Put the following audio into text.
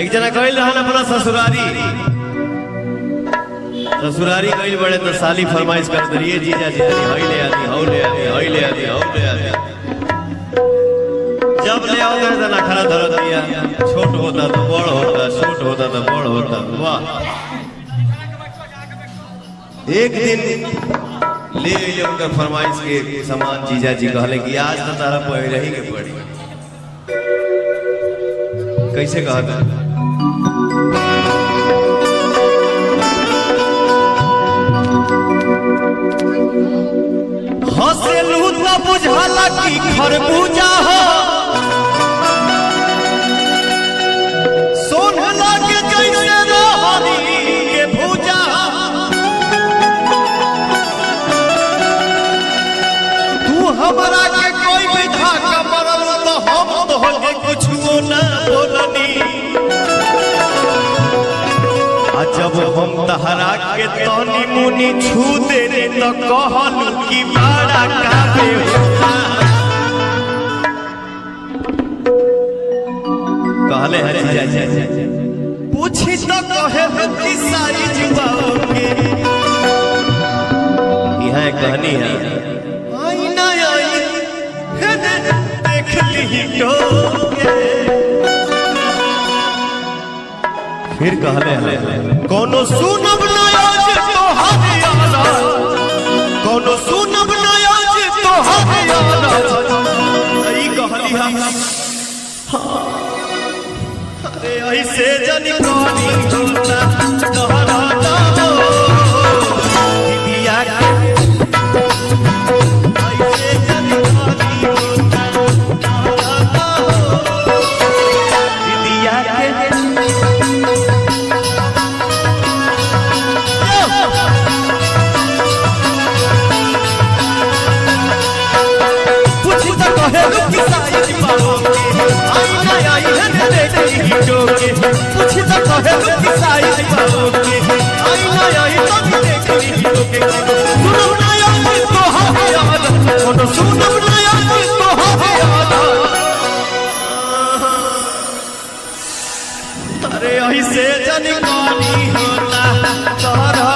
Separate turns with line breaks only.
एक जना गई रहन अपना ससुरारी गई बड़े तो साली फरमाइश कर दिए जीजा जी हई ले आती हौ ले आती हई ले आती हौ ले आती। जब ले आओ तो ना खड़ा धर दिया छोट होता तो बड़ होता छोट होता तो बड़ होता। वाह एक दिन ले उनका फरमाइश के सामान जीजा जी कहले कि आज तो तारा पहले रही के पड़ी। कैसे कहा था हंसेलू तो बुझाला कि खरबूजा हो सोनला के जैसे रोहनी के भूजा तू हमरा के कोई विधा कमरल तो हम तो होके कुछ ना बोलनी। जब हम तहरा के तनी मुनी छू देने तो कहलू कि बड़ा काबे होता। कहले है जीजा जी पूछी तो कहे कि साइज बाओगे यहाँ एक कहानी है आई ना आई देख ली टोके। फिर कहले कोनो सुनब ना आज तोहरे आना कोनो सुनब ना आज तोहरे आना ई कहली हम अरे ऐसे जनी कोनी होला तोहरा नाम दिया के ऐसे जनी कोनी होला तोहरा नाम दिया के अरे ऐसे जनी कहानी होला तोहरा